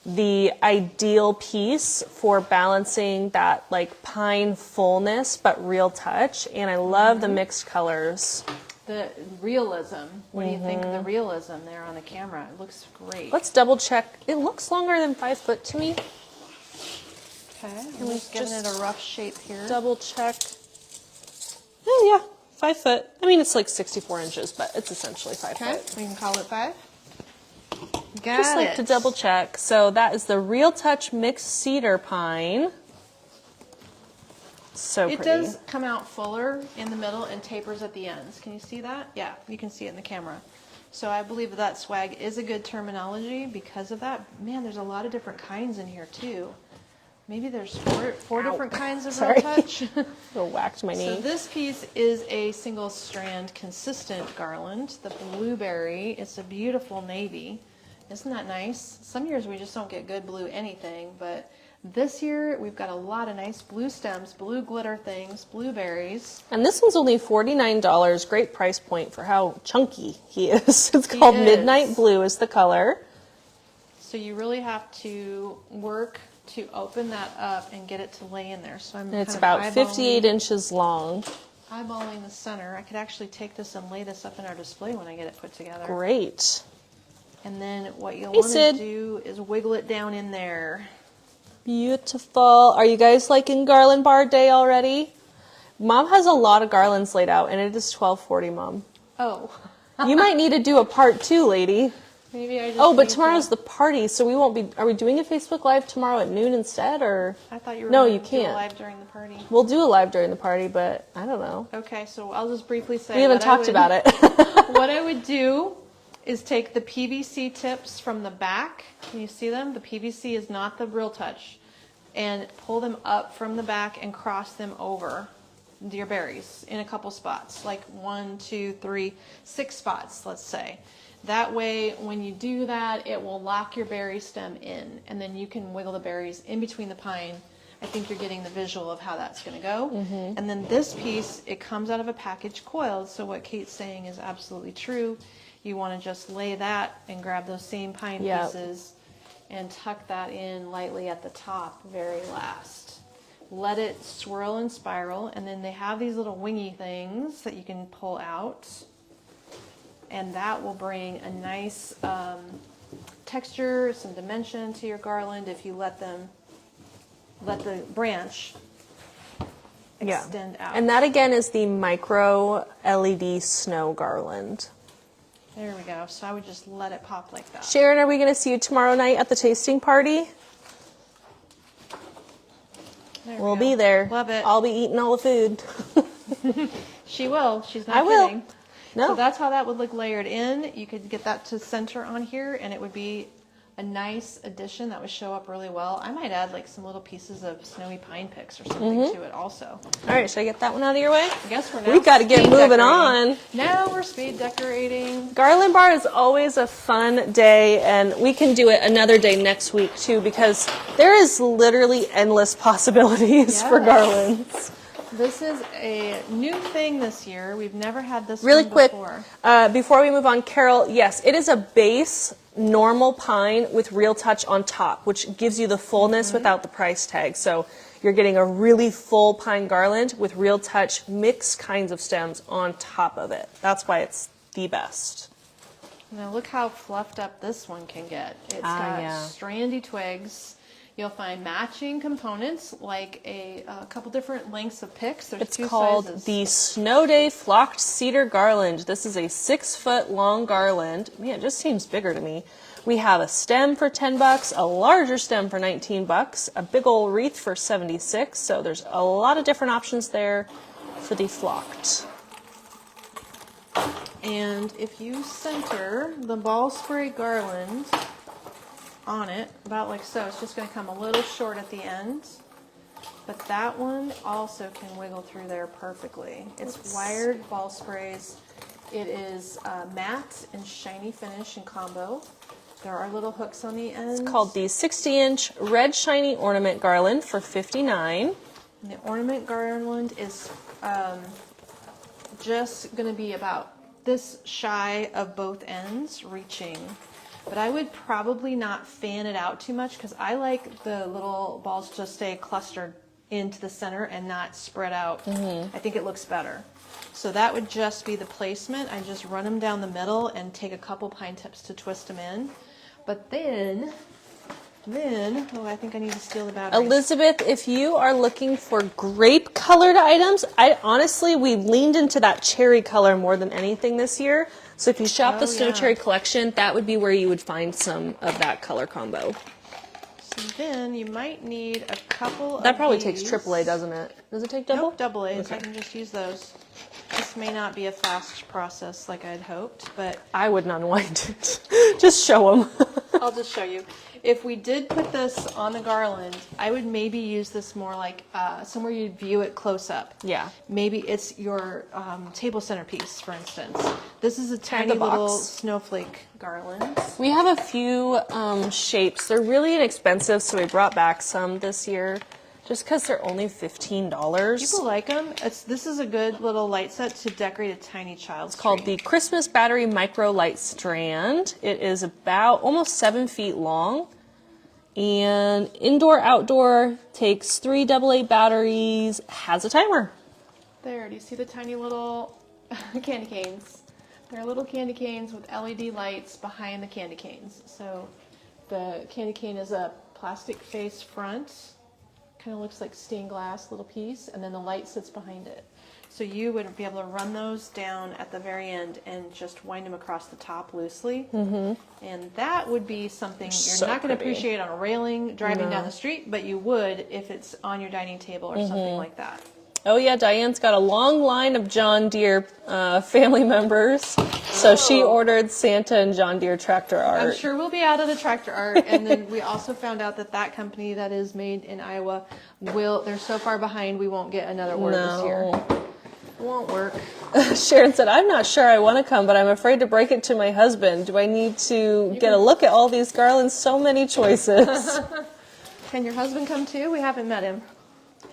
the ideal piece for balancing that like pine fullness but real touch, and I love the mixed colors. The realism. What do you think of the realism there on the camera? It looks great. Let's double check. It looks longer than 5 foot to me. Okay, I'm just giving it a rough shape here. Double check. Oh yeah, 5 foot. I mean, it's like 64 inches, but it's essentially 5 Okay, foot. we can call it 5. Got Just like it. to double check. So that is the Real Touch mixed cedar pine. So It pretty. does come out fuller in the middle and tapers at the ends. Can you see that? Yeah, you can see it in the camera. So I believe that swag is a good terminology because of that. Man, there's a lot of different kinds in here too. Maybe there's four different kinds of Sorry. Real Touch. I whacked my knee. So this piece is a single strand consistent garland. The blueberry, it's a beautiful navy. Isn't that nice? Some years we just don't get good blue anything, but this year we've got a lot of nice blue stems, blue glitter things, blueberries. And this one's only $49. Great price point for how chunky he is. It's called Midnight Blue is the color. So you really have to work to open that up and get it to lay in there. So I'm And it's kind of about 58 inches long. eyeballing the center. I could actually take this and lay this up in our display when I get it put together. Great. And then what you'll Hey, want to Sid. do is wiggle it down in there. Beautiful. Are you guys liking Garland Bar Day already? Mom has a lot of garlands laid out, and it is $12.40, Mom. Oh, You might need to do a part 2, lady. maybe I just. Oh, but need tomorrow's to- the party, so we won't be. Are we doing a Facebook Live tomorrow at noon instead, or? I thought you were. No, gonna you do it can't. live during the party. We'll do a live during the party, but I don't know. Okay, so I'll just briefly say. We haven't talked about it. What I would do is take the PVC tips from the back. Can you see them? The PVC is not the Real Touch. And pull them up from the back and cross them over your berries in a couple spots, like 1, 2, 3, 6 spots, let's say. That way, when you do that, it will lock your berry stem in, and then you can wiggle the berries in between the pine. I think you're getting the visual of how that's going to go. And then this piece, it comes out of a package coiled, so what Kate's saying is absolutely true. You want to just lay that and grab those same pine Yep. pieces and tuck that in lightly at the top, very last. Let it swirl and spiral, and then they have these little wingy things that you can pull out, and that will bring a nice texture, some dimension to your garland if you let the branch extend out. And that again is the micro LED snow garland. There we go. So I would just let it pop like that. Sharon, are we going to see you tomorrow night at the tasting party? There we We'll go. be there. Love it. I'll be eating all the food. She will. She's not I will. kidding. No. So that's how that would look layered in. You could get that to center on here, and it would be a nice addition that would show up really well. I might add like some little pieces of snowy pine picks or something to it also. All right, should I get that one out of your way? I guess we're now We got to get speed moving decorating. on. Now we're speed decorating. Garland Bar is always a fun day, and we can do it another day next week too, because there is literally endless possibilities for Yes. garlands. This is a new thing this year. We've never had this Really one quick, before. before we move on, Carol, yes, it is a base normal pine with Real Touch on top, which gives you the fullness without the price tag. So you're getting a really full pine garland with Real Touch mixed kinds of stems on top of it. That's why it's the best. Now look how fluffed up this one can get. It's got strandy twigs. You'll find matching components like a couple different lengths of picks. There's It's two called sizes. the Snow Day Flocked Cedar Garland. This is a 6-foot long garland. Man, it just seems bigger to me. We have a stem for $10, a larger stem for $19, a big old wreath for $76. So there's a lot of different options there for the flocked. And if you center the ball spray garland on it, about like so, it's just going to come a little short at the end. But that one also can wiggle through there perfectly. It's wired ball sprays. It is matte and shiny finish in combo. There are little hooks on the ends. It's called the 60-inch red shiny ornament garland for $59. And the ornament garland is just going to be about this shy of both ends reaching. But I would probably not fan it out too much because I like the little balls to stay clustered into the center and not spread out. I think it looks better. So that would just be the placement. I just run them down the middle and take a couple pine tips to twist them in. But then, oh, I think I need to steal the batteries. Elizabeth, if you are looking for grape colored items, we've leaned into that cherry color more than anything this year. So if you shop the Snow Cherry collection, that would be where you would find some of that color combo. So then you might need a couple That of probably these. takes AAA, doesn't it? Does it take double? Nope, double A's. Okay. I can just use those. This may not be a fast process like I'd hoped, but I would not unwind it. Just show them. I'll just show you. If we did put this on the garland, I would maybe use this more like somewhere you'd view it close up. Yeah. Maybe it's your table centerpiece, for instance. This is a tiny the box. little snowflake garland. We have a few shapes. They're really inexpensive, so we brought back some this year just because they're only $15. People like them. This is a good little light set to decorate a tiny child's It's called tree. the Christmas Battery Micro Light Strand. It is about almost 7 feet long. And indoor, outdoor, takes 3 AA batteries, has a timer. There, do you see the tiny little candy canes? They're little candy canes with LED lights behind the candy canes. So the candy cane is a plastic face front, kind of looks like stained glass little piece, and then the light sits behind it. So you would be able to run those down at the very end and just wind them across the top loosely. And that would be something you're So not going to pretty. appreciate on a railing driving down the street, but you would if it's on your dining table or something like that. Oh yeah, Diane's got a long line of John Deere family members. So she ordered Santa and John Deere tractor art. I'm sure we'll be out of the tractor art. And then we also found out that company that is made in Iowa they're so far behind we won't get another order this year. It won't work. Sharon said, I'm not sure I want to come, but I'm afraid to break it to my husband. Do I need to get a look at all these garlands? So many choices. Can your husband come too? We haven't met him.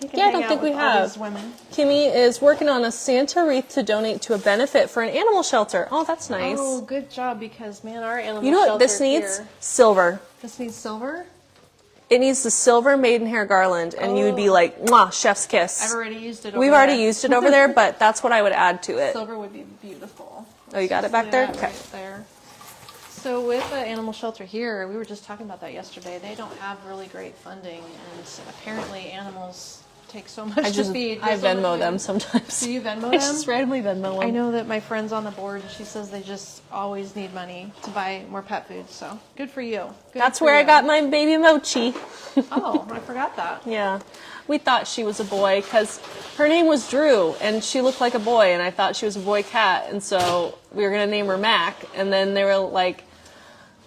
He can Yeah, I hang don't out think with we all have. these women. Kimmy is working on a Santa wreath to donate to a benefit for an animal shelter. Oh, that's nice. Oh, good job, because man, our animal You know what shelter this needs? here- Silver. This needs silver. It needs the silver maidenhair garland, and you would be like, mwah, chef's kiss. I've already used it. Over We've there. already used it over there, but that's what I would add to it. Silver would be beautiful. Oh, you got it Let's back do there? that Okay. right there. So with the animal shelter here, we were just talking about that yesterday. They don't have really great funding, and apparently animals take so much to feed. I There's so much Venmo food. them sometimes. Do you Venmo I them? just randomly Venmo them. I know that my friend's on the board, and she says they just always need money to buy more pet food. So good for you. Good That's for where I you. got my baby Mochi. Oh, I forgot that. Yeah. We thought she was a boy because her name was Drew and she looked like a boy, and I thought she was a boy cat, and so we were going to name her Mac, and then they were like,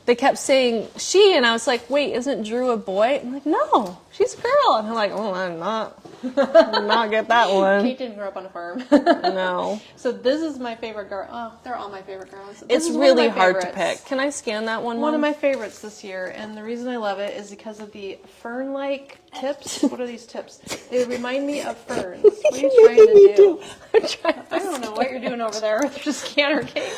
they kept saying she, and I was like, wait, isn't Drew a boy? I'm like, no, she's a girl. And I'm like, oh, I'm not get that one. Kate didn't grow up on a farm. No. So this is my favorite girl. Oh, they're all my favorite girls. It's really hard to pick. Can I scan that one? One of my favorites this year, and the reason I love it is because of the fern-like tips. What are these tips? They remind me of ferns. What are you trying to do? I don't know what you're doing over there with your scanner, Kate.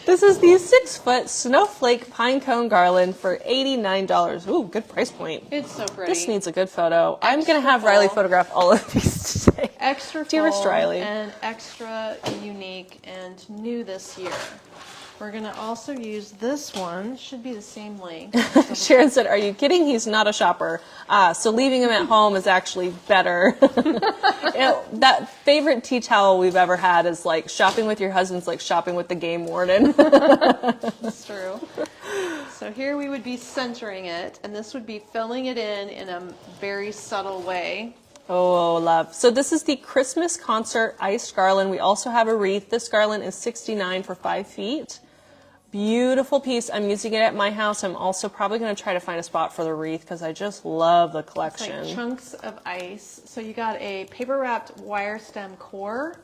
This is the 6-foot snowflake pine cone garland for $89. Ooh, good price point. It's so pretty. This needs a good photo. I'm going to have Riley photograph all of these today. Extra Dearest full Riley. and extra unique and new this year. We're going to also use this one. Should be the same length. Sharon said, are you kidding? He's not a shopper. So leaving him at home is actually better. That favorite tea towel we've ever had is like shopping with your husband's like shopping with the game warden. That's true. So here we would be centering it, and this would be filling it in a very subtle way. Oh, love. So this is the Christmas concert iced garland. We also have a wreath. This garland is $69 for 5 feet. Beautiful piece. I'm using it at my house. I'm also probably going to try to find a spot for the wreath because I just love the collection. It's like chunks of ice. So you got a paper wrapped wire stem core,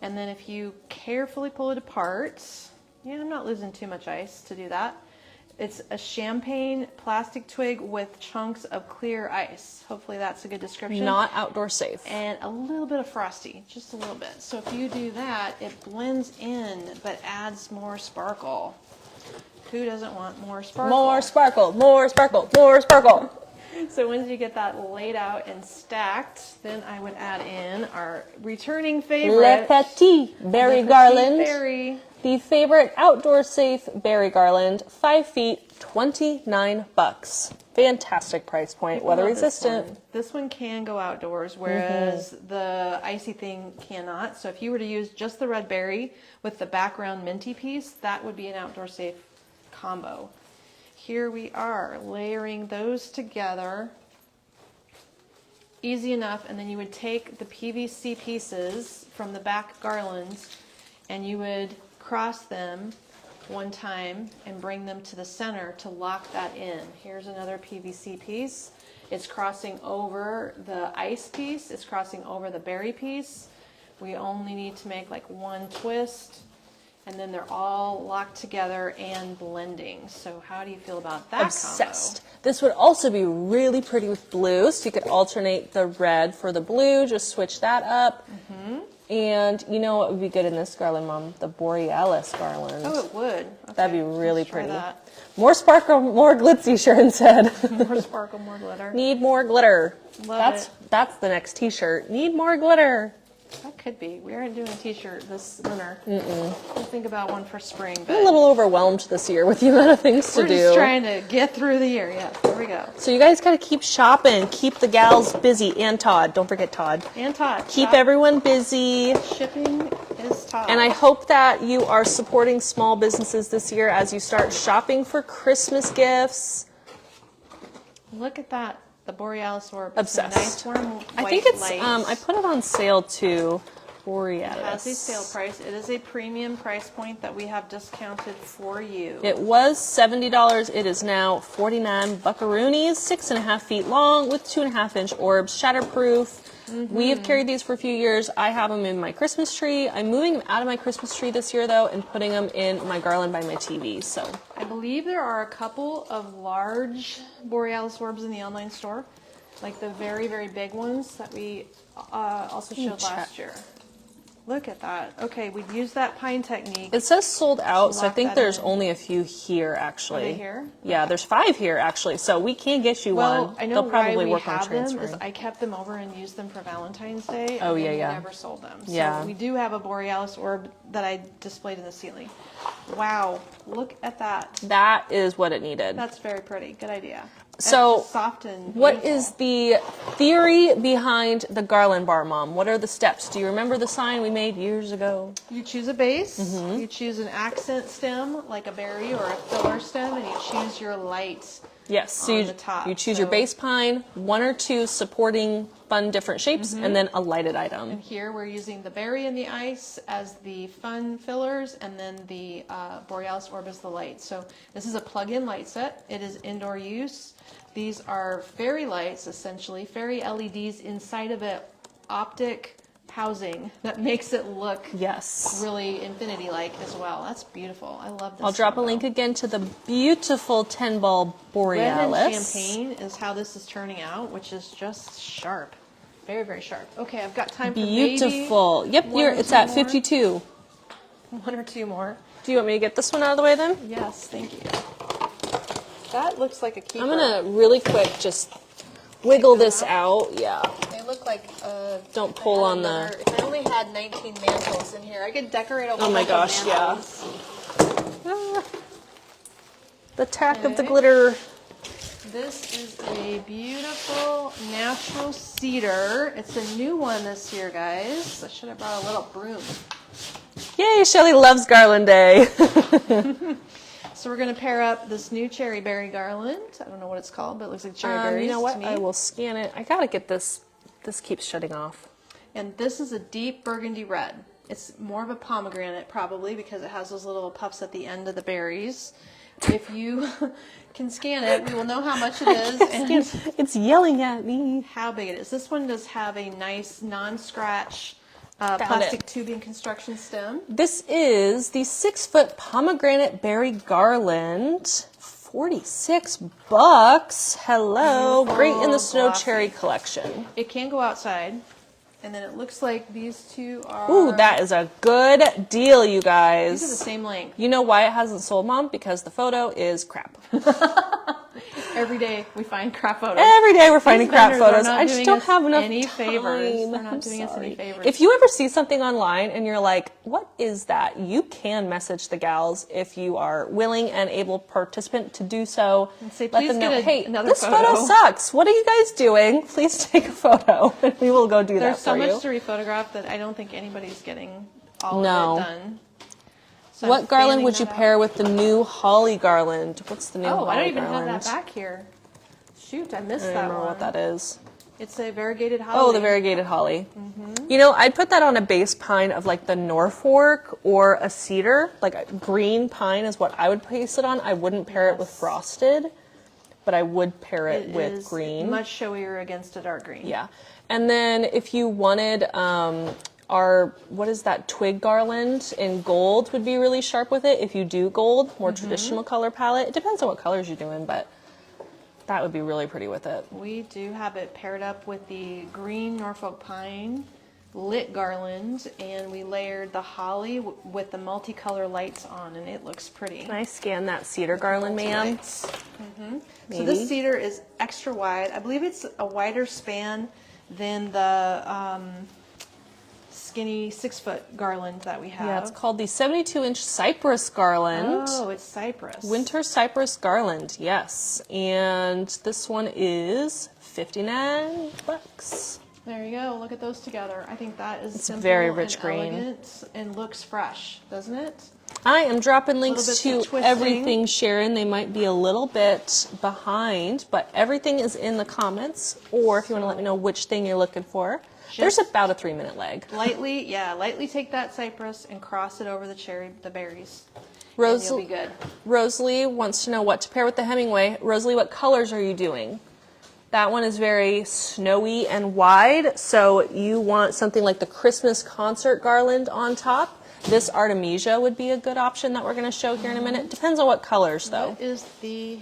and then if you carefully pull it apart, I'm not losing too much ice to do that. It's a champagne plastic twig with chunks of clear ice. Hopefully that's a good description. Not outdoor safe. And a little bit of frosty, just a little bit. So if you do that, it blends in but adds more sparkle. Who doesn't want more sparkle? More sparkle, more sparkle, more sparkle. So once you get that laid out and stacked, then I would add in our returning favorite. Le Petit Berry Garland. Berry. The favorite outdoor safe berry garland, 5 feet, $29. Fantastic price point, weather resistant. This one can go outdoors, whereas the icy thing cannot. So if you were to use just the red berry with the background minty piece, that would be an outdoor safe combo. Here we are layering those together. Easy enough, and then you would take the PVC pieces from the back garlands and you would cross them one time and bring them to the center to lock that in. Here's another PVC piece. It's crossing over the ice piece. It's crossing over the berry piece. We only need to make like one twist, and then they're all locked together and blending. So how do you feel about that Obsessed. combo? This would also be really pretty with blue, so you could alternate the red for the blue, just switch that up. And you know what would be good in this garland, Mom? The Borealis garland. Oh, it would. Okay, That'd be really let's try pretty. that. More sparkle, more glitzy, Sharon said. More sparkle, more glitter. Need more glitter. Love That's the next t-shirt. Need more glitter. That could be. We aren't doing a t-shirt this winter. We'll think about one for spring. I'm But a little overwhelmed this year with the amount of things to we're do. just trying to get through the year. Yeah, here we go. So you guys got to keep shopping. Keep the gals busy. And Todd. Don't forget Todd. And Todd. Keep shop. everyone busy. Shipping is Todd. And I hope that you are supporting small businesses this year as you start shopping for Christmas gifts. Look at that. The Borealis orb. It's a Obsessed. nice warm white I think it's, light. I put it on sale too. Borealis. It has a sale price. It is a premium price point that we have discounted for you. It was $70. It is now 49 buckaroonies, 6.5 feet long with 2.5-inch orbs, shatterproof. We have carried these for a few years. I have them in my Christmas tree. I'm moving them out of my Christmas tree this year though and putting them in my garland by my TV. So I believe there are a couple of large Borealis orbs in the online store, like the very, very big ones that we also showed last year. Look at that. Okay, we'd use that pine technique. it says sold out, so I Lock think that there's in. only a few here actually. Are they here? Yeah, there's 5 here actually, so we can get you Well, one. I know They'll why probably we work on have them is transferring. I kept them over and used them for Valentine's Day. Oh, and yeah, then yeah. never sold them. So Yeah. we do have a Borealis orb that I displayed in the ceiling. Wow, look at that. That is what it needed. That's very pretty. Good idea. So, It's soft and What beautiful. is the theory behind the garland bar, Mom? What are the steps? Do you remember the sign we made years ago? You choose a base, Mm-hmm. you choose an accent stem like a berry or a filler stem, and you choose your light Yes, so on the top. you choose your base pine, 1 or 2 supporting fun different shapes, and then a lighted item. And here we're using the berry and the ice as the fun fillers, and then the Borealis Orbis the light. So this is a plug-in light set. It is indoor use. These are fairy lights, essentially, fairy LEDs inside of it, optic housing that makes it look really infinity-like as well. That's beautiful. I love this. I'll drop a link again to the beautiful 10-ball Borealis. Red and champagne is how this is turning out, which is just sharp. Very, very sharp. Okay, I've got time for beautiful. Yep, it's at 52. 1 or 2 more. Do you want me to get this one out of the way then? Yes, thank you. That looks like a keeper. I'm gonna really quick just wiggle this out. Yeah. They look like. Don't pull on the. If I only had 19 mantles in here, I could decorate a whole Oh my bunch gosh! of Yeah. mantles. The tack of the glitter. This is a beautiful natural cedar. It's a new one this year, guys. I should have brought a little broom. Yay! Shelly loves Garland Day. So we're going to pair up this new cherry berry garland. I don't know what it's called, but it looks like cherry berries. You know what? To me. I will scan it. I gotta get this. This keeps shutting off. And this is a deep burgundy red. It's more of a pomegranate probably because it has those little puffs at the end of the berries. If you can scan it, we will know how much it is and it's yelling at me. how big it is. This one does have a nice non-scratch plastic tubing construction stem. This is the 6-foot pomegranate berry garland. $46. Hello. Beautiful, Great in the snow glossy. cherry collection. It can go outside. And then it looks like these two are... Ooh, that is a good deal, you guys. These are the same length. You know why it hasn't sold, Mom? Because the photo is crap. Every day we find crap photos. Every day we're finding crap vendors are photos. not I just doing don't us have enough any time. favors. They're not I'm doing us any sorry. favors. If you ever see something online and you're like, what is that? You can message the gals if you are willing and able participant to do so. And say, Let please them know, get hey, another this photo sucks. What are you guys doing? Please take a photo. And we will go do There's that so for you. much to rephotograph that I don't think anybody's getting all No. of it done. So What I'm garland fanning would you that pair out. with the new holly garland? What's the new Oh, holly I don't even garland? have that back here. Shoot, I missed I that don't remember one. what that is. It's a variegated holly. Oh, the variegated holly. You know, I'd put that on a base pine of like the Norfolk or a cedar. Like a green pine is what I would place it on. I wouldn't pair it with frosted, but I would pair it with is green. much showier against a dark green. Yeah. And then if you wanted our, what is that, twig garland in gold would be really sharp with it. If you do gold, more traditional color palette. It depends on what colors you're doing, but that would be really pretty with it. We do have it paired up with the green Norfolk pine lit garland, and we layered the holly with the multicolor lights on, and it looks pretty. Can I scan that cedar garland, ma'am? So this cedar is extra wide. I believe it's a wider span than the skinny 6-foot garland that we have. Yeah, it's called the 72-inch cypress garland. Oh, it's cypress. Winter cypress garland, yes. And this one is $59. There you go. Look at those together. I think that is simple very rich and green. elegant and looks fresh, doesn't it? I am dropping Little links bits to of twisting. everything, Sharon. They might be a little bit behind, but everything is in the comments. Or if you want to let me know which thing you're looking for. There's about a 3-minute leg. Lightly take that cypress and cross it over the berries. Rose, and you'll be good. Rosalie wants to know what to pair with the Hemingway. Rosalie, what colors are you doing? That one is very snowy and wide, so you want something like the Christmas concert garland on top. This Artemisia would be a good option that we're going to show here in a minute. Depends on what colors, though. What is the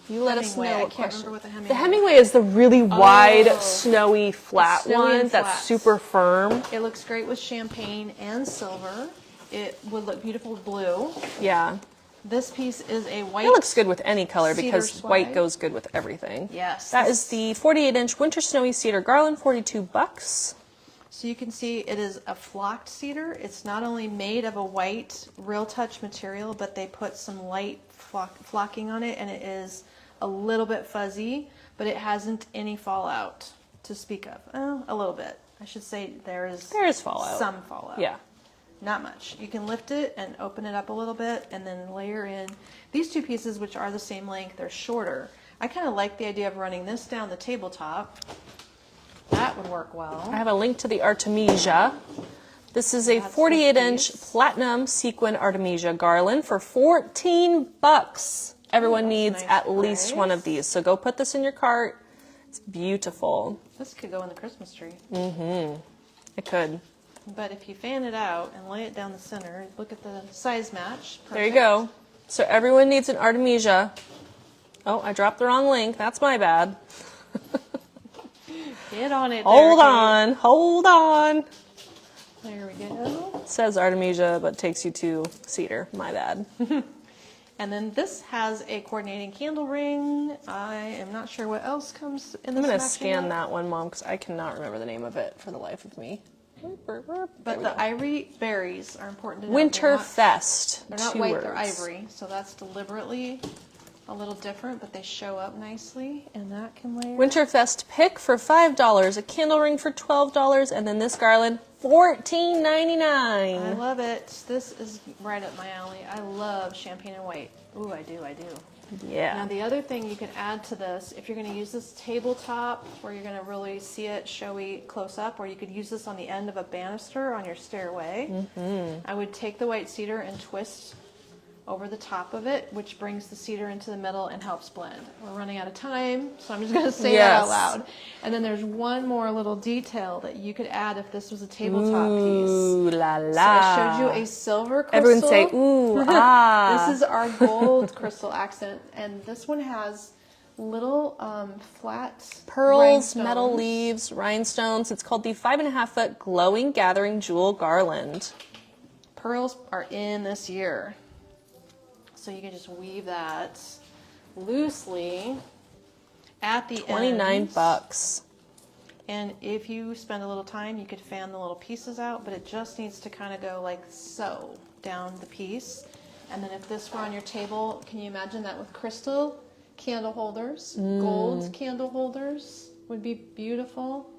You let us know. Hemingway? I what can't question. remember what the Hemingway The Hemingway is the really wide, Oh. snowy, flat Snowy one and that's flats. super firm. It looks great with champagne and silver. It would look beautiful with blue. Yeah. This piece is a white. It looks good with any color Cedar because swag. white goes good with everything. Yes. That is the 48-inch Winter Snowy Cedar Garland, $42. So you can see it is a flocked cedar. It's not only made of a white Real Touch material, but they put some light flocking on it, and it is a little bit fuzzy, but it hasn't any fallout to speak of. Oh, a little bit. I should say there is fallout. some fallout. Yeah. Not much. You can lift it and open it up a little bit and then layer in these two pieces, which are the same length. They're shorter, I kind of like the idea of running this down the tabletop. That would work well. I have a link to the Artemisia. This is a 48-inch platinum sequin Artemisia garland for $14. Everyone needs at least one of these. So go put this in your cart. It's beautiful. This could go in the Christmas tree. Mm-hmm. It could. But if you fan it out and lay it down the center, look at the size match. Perfect. There you go. So everyone needs an Artemisia. Oh, I dropped the wrong link. That's my bad. Get on it. Hold on. Hold on. There we go. It says Artemisia, but takes you to cedar. My bad. And then this has a coordinating candle ring. I am not sure what else comes in this. I'm going to scan that one, Mom, because I cannot remember the name of it for the life of me. But the ivory berries are important to know. Winterfest. They're not white, they're ivory. So that's deliberately a little different, but they show up nicely, and that can layer. Winterfest pick for $5, a candle ring for $12, and then this garland, $14.99. I love it. This is right up my alley. I love champagne and white. Ooh, I do. Yeah. Now the other thing you can add to this, if you're going to use this tabletop where you're going to really see it showy close up, or you could use this on the end of a banister on your stairway, I would take the white cedar and twist over the top of it, which brings the cedar into the middle and helps blend. We're running out of time, so I'm just going to say that out loud. And then there's one more little detail that you could add if this was a tabletop piece. Ooh la la. So I showed you a silver crystal. Everyone say, ooh, ah. This is our gold crystal accent, and this one has little flat pearls, rhinestones. metal leaves, rhinestones. It's called the 5.5-foot glowing gathering jewel garland. Pearls are in this year. So you can just weave that loosely at the end. $29. And if you spend a little time, you could fan the little pieces out, but it just needs to kind of go like so down the piece. And then if this were on your table, can you imagine that with crystal candle holders? Gold candle holders would be beautiful.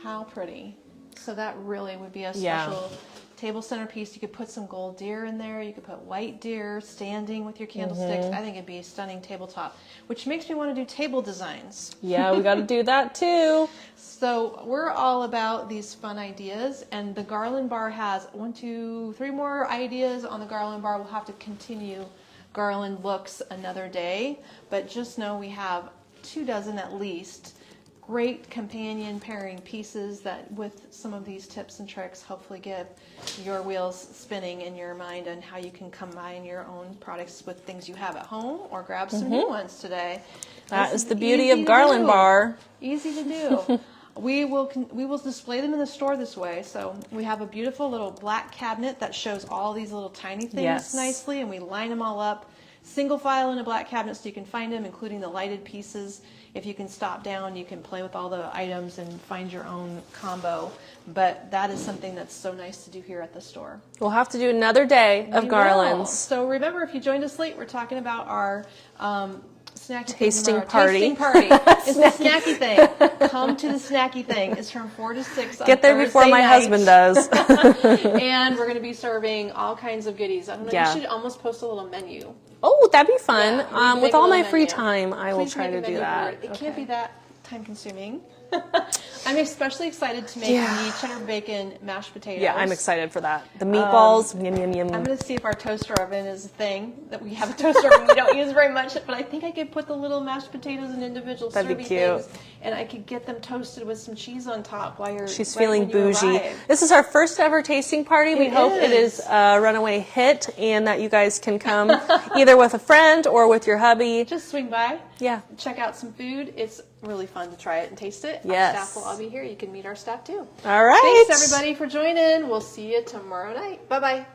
How pretty. So that really would be a special table centerpiece. You could put some gold deer in there. You could put white deer standing with your candlesticks. I think it'd be a stunning tabletop, which makes me want to do table designs. Yeah, we got to do that too. So we're all about these fun ideas, and the Garland Bar has 1, 2, 3 more ideas on the Garland Bar. We'll have to continue garland looks another day, but just know we have 24 at least great companion pairing pieces that with some of these tips and tricks hopefully get your wheels spinning in your mind on how you can combine your own products with things you have at home or grab some new ones today. That is the beauty of Garland Bar. Easy to do. We will display them in the store this way. So we have a beautiful little black cabinet that shows all these little tiny things nicely, and we line them all up single file in a black cabinet so you can find them, including the lighted pieces. If you can stop down, you can play with all the items and find your own combo. But that is something that's so nice to do here at the store. We'll have to do another day of garlands. So remember, if you joined us late, we're talking about our tasting party. Tasting party. It's the snacky thing. Come to the snacky thing. It's from 4 to 6 on Get there before my husband does. And we're going to be serving all kinds of goodies. I don't know. You should almost post a little menu. Oh, that'd be fun. Yeah, with all my free time, I will Please try to do that. It can't be that time consuming. I'm especially excited to make the cheddar bacon mashed potatoes. Yeah, I'm excited for that. The meatballs, yum, yum, yum. I'm going to see if our toaster oven is a thing, that we have a toaster oven we don't use very much, but I think I could put the little mashed potatoes in individual serving things, and I could get them toasted with some cheese on top while you're She's feeling bougie. This is our first ever tasting party. We hope it is a runaway hit and that you guys can come either with a friend or with your hubby. Just swing by. Yeah. Check out some food. It's really fun to try it and taste it. Yes. Our staff will all be here. You can meet our staff too. All right. Thanks everybody for joining. We'll see you tomorrow night. Bye-bye.